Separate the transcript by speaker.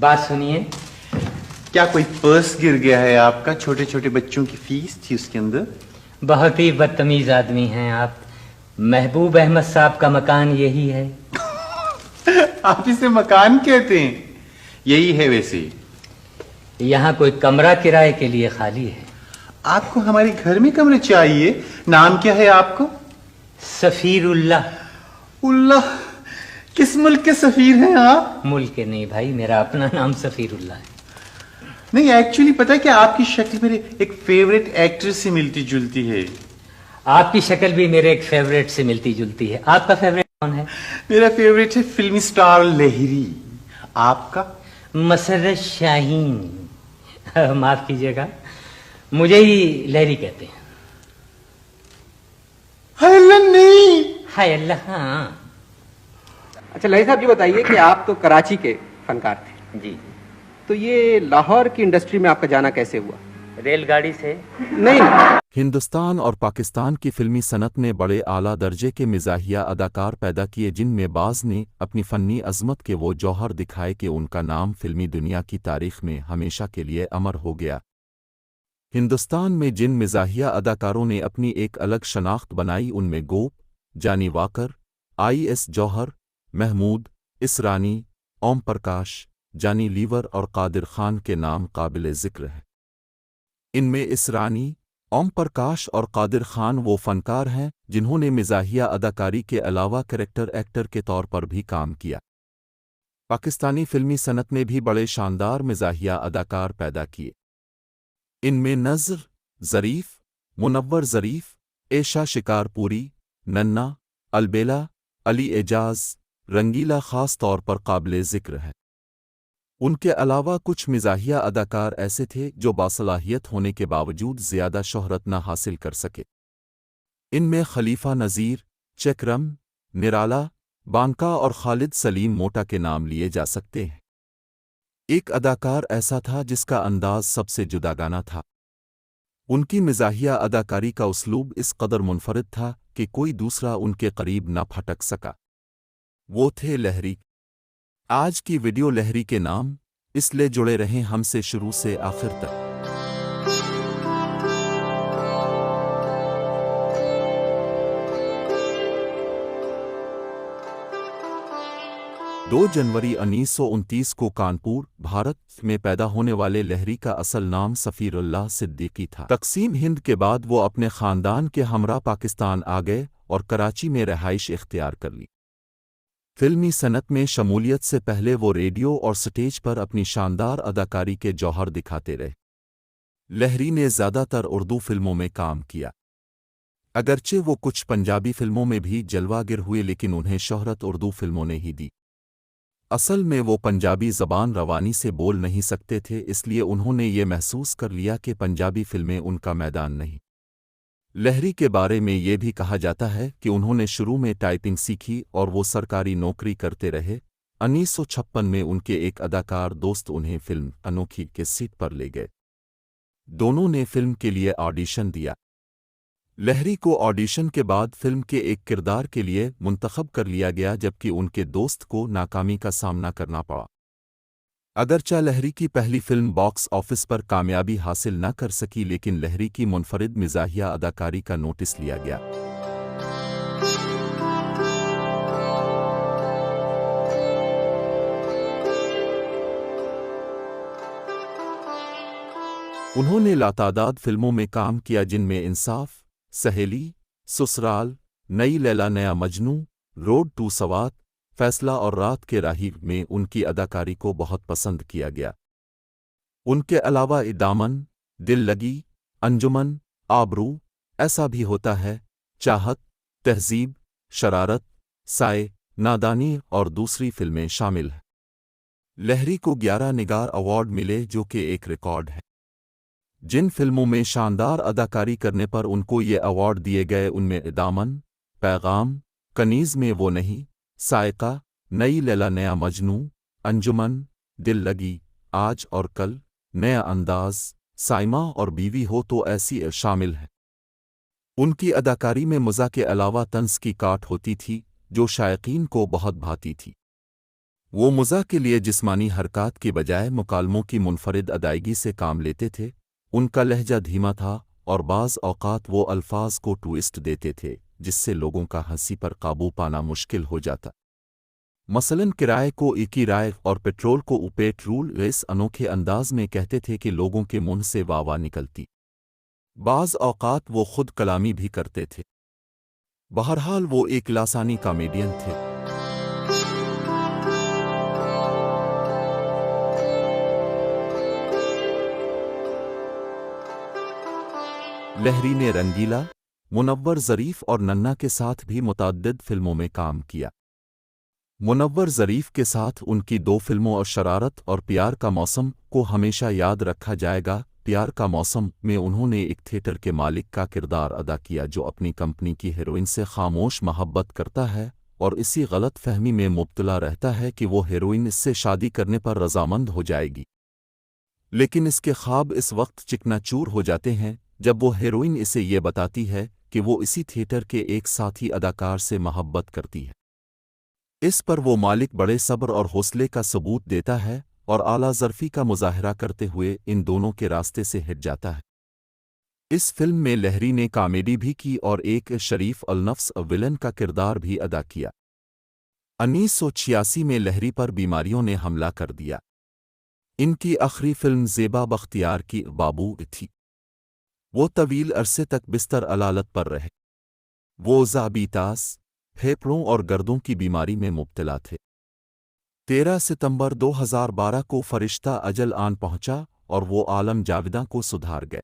Speaker 1: बात सुनिए।
Speaker 2: क्या कोई पर्स गिर गया है आपका? छोटे छोटे बच्चों की फीस थी उसके अंदर।
Speaker 1: बहुत ही बदतमीज आदमी हैं आप। महबूब अहमद साहब का मकान यही है।
Speaker 2: आप इसे मकान कहते हैं? यही है वैसे।
Speaker 1: यहाँ कोई कमरा किराए के लिए खाली है।
Speaker 2: आपको हमारे घर में कमरे चाहिए? नाम क्या है आपको?
Speaker 1: सफीरुल्लाह।
Speaker 2: उल्लाह? किस मुल्क के सफीर हैं आप?
Speaker 1: मुल्क के नहीं भाई, मेरा अपना नाम सफीरुल्लाह है।
Speaker 2: नहीं, एक्चुअली पता है कि आपकी शक्ल मेरे एक फेवरेट एक्टर से मिलती जुलती है।
Speaker 1: आपकी शक्ल भी मेरे एक फेवरेट से मिलती जुलती है। आपका फेवरेट कौन है?
Speaker 2: मेरा फेवरेट है फिल्मी स्टार लहरी। आपका?
Speaker 1: मसरत शाहीन। माफ कीजिएगा, मुझे ही लहरी कहते हैं।
Speaker 2: हाय अल्लाह, नहीं।
Speaker 1: हाय अल्लाह। हाँ
Speaker 3: अच्छा लही साहब, ये बताइए कि आप तो कराची के फनकार थे
Speaker 1: जी।
Speaker 3: तो ये लाहौर की इंडस्ट्री में आपका जाना कैसे हुआ?
Speaker 1: रेलगाड़ी से।
Speaker 3: नहीं।
Speaker 4: हिंदुस्तान और पाकिस्तान की फिल्मी सनत ने बड़े आला दर्जे के मिजाहिया अदाकार पैदा किए, जिनमें बाज़ ने अपनी फ़न्नी अज़मत के वो जौहर दिखाए कि उनका नाम फिल्मी दुनिया की तारीख़ में हमेशा के लिए अमर हो गया। हिंदुस्तान में जिन मिजाहिया अदाकारों ने अपनी एक अलग शनाख्त बनाई, उनमें गोप, जानी वाकर, IS जौहर, महमूद, इसरानी, ओम प्रकाश, जानी लीवर और कादिर खान के नाम काबिल ज़िक्र हैं। इनमें इसरानी, ओम प्रकाश और कादिर खान वो फ़नकार हैं जिन्होंने मिजाहिया अदाकारी के अलावा कैरेक्टर एक्टर के तौर पर भी काम किया। पाकिस्तानी फिल्मी सनत ने भी बड़े शानदार मिजाहिया अदाकार पैदा किए। इनमें नज़र, ज़रीफ़, मुनव्वर ज़रीफ़, एशा शिकारपुरी, नन्ना, अलबेला, अली एजाज, रंगीला ख़ास तौर पर काबिल ज़िक्र है। उनके अलावा कुछ मिजाहिया अदाकार ऐसे थे जो बासलाहियत होने के बावजूद ज़्यादा शोहरत न हासिल कर सके। इनमें खलीफा नज़ीर, चक्रम, निराला, बांका और खालिद सलीम मोटा के नाम लिए जा सकते हैं। एक अदाकार ऐसा था जिसका अंदाज़ सबसे जुदागाना था। उनकी मिजाहिया अदाकारी का उसलूब इस कदर मुनफरिद था कि कोई दूसरा उनके करीब न फटक सका। वो थे लहरी। आज की वीडियो लहरी के नाम, इसलिए जुड़े रहें हमसे शुरू से आखिर तक। 2 जनवरी 1929 को कानपुर, भारत में पैदा होने वाले लहरी का असल नाम सफ़ीरुल्लाह सिद्दीकी था। तक़सीम हिंद के बाद वो अपने ख़ानदान के हमरा पाकिस्तान आ गए और कराची में रहाइश इख्तियार कर ली। फिल्मी सनत में शमूलियत से पहले वो रेडियो और स्टेज पर अपनी शानदार अदाकारी के जौहर दिखाते रहे। लहरी ने ज़्यादातर उर्दू फिल्मों में काम किया, अगरचे वो कुछ पंजाबी फिल्मों में भी जलवागिर हुए, लेकिन उन्हें शोहरत उर्दू फिल्मों ने ही दी। असल में वो पंजाबी ज़बान रवानी से बोल नहीं सकते थे, इसलिए उन्होंने ये महसूस कर लिया कि पंजाबी फिल्में उनका मैदान नहीं। लहरी के बारे में ये भी कहा जाता है कि उन्होंने शुरू में टाइपिंग सीखी और वो सरकारी नौकरी करते रहे। 1956 में उनके एक अदाकार दोस्त उन्हें फिल्म अनोखी के सेट पर ले गए। दोनों ने फिल्म के लिए ऑडिशन दिया। लहरी को ऑडिशन के बाद फिल्म के एक किरदार के लिए मुंतखब कर लिया गया, जबकि उनके दोस्त को नाकामी का सामना करना पड़ा। अगरचा लहरी की पहली फिल्म बॉक्स ऑफिस पर कामयाबी हासिल न कर सकी, लेकिन लहरी की मुनफरिद मिजाहिया अदाकारी का नोटिस लिया गया। उन्होंने लातादाद फिल्मों में काम किया, जिनमें इंसाफ, सहेली, ससुराल, नई लैला नया मजनू, रोड टू सवात, फैसला और रात के राही में उनकी अदाकारी को बहुत पसंद किया गया। उनके अलावा दामन, दिल लगी, अंजुमन, आबरू, ऐसा भी होता है, चाहत, तहजीब, शरारत, साए, नादानी और दूसरी फिल्में शामिल हैं। लहरी को 11 निगार अवार्ड मिले, जो कि एक रिकॉर्ड है। जिन फिल्मों में शानदार अदाकारी करने पर उनको ये अवार्ड दिए गए, उनमें दामन, पैगाम, कनीज़ में वो नहीं, सायका, नई लैला नया मजनू, अंजुमन, दिल लगी, आज और कल, नया अंदाज, साइमा और बीवी हो तो ऐसी शामिल हैं। उनकी अदाकारी में मज़ा के अलावा तंज़ की काट होती थी, जो शायकीन को बहुत भाती थी। वो मज़ा के लिए जिस्मानी हरकत के बजाय मुकालमों की मुनफरिद अदायगी से काम लेते थे। उनका लहजा धीमा था और बाज़ औक़ात वो अल्फाज को ट्विस्ट देते थे जिससे लोगों का हंसी पर काबू पाना मुश्किल हो जाता। मसलन किराए को इकी राय और पेट्रोल को पेट्रोल इस अनोखे अंदाज में कहते थे कि लोगों के मुंह से वाह निकलती। बाज़ औक़ात वो खुद कलामी भी करते थे। बहरहाल वो एक लासानी कॉमेडियन थे। लहरी ने रंगीला, मुनव्वर ज़रीफ़ और नन्ना के साथ भी मुतअद्दिद फिल्मों में काम किया। मुनव्वर ज़रीफ़ के साथ उनकी 2 फिल्मों और शरारत और प्यार का मौसम को हमेशा याद रखा जाएगा। प्यार का मौसम में उन्होंने एक थिएटर के मालिक का किरदार अदा किया जो अपनी कंपनी की हीरोइन से खामोश मोहब्बत करता है और इसी गलत फहमी में मुब्तला रहता है कि वो हीरोइन इससे शादी करने पर रज़ामंद हो जाएगी। लेकिन इसके ख्वाब इस वक्त चिकनाचूर हो जाते हैं जब वो हीरोइन इसे ये बताती है कि वो इसी थिएटर के एक साथी अदाकार से मोहब्बत करती है। इस पर वो मालिक बड़े सब्र और हौसले का सबूत देता है और आला ज़र्फ़ी का मुज़ाहरा करते हुए इन दोनों के रास्ते से हट जाता है। इस फिल्म में लहरी ने कॉमेडी भी की और एक शरीफ अलनफ्स विलन का किरदार भी अदा किया। 1986 में लहरी पर बीमारियों ने हमला कर दिया। इनकी आखिरी फिल्म ज़ेबा बख्तियार की बाबू थी। वो तवील अरसे तक बिस्तर अलालत पर रहे। वो ज़ाबितास, फेफड़ों और गर्दों की बीमारी में मुब्तला थे। 13 सितंबर 2012 को फरिश्ता अजल आन पहुंचा और वो आलम जाविदा को सुधार गए।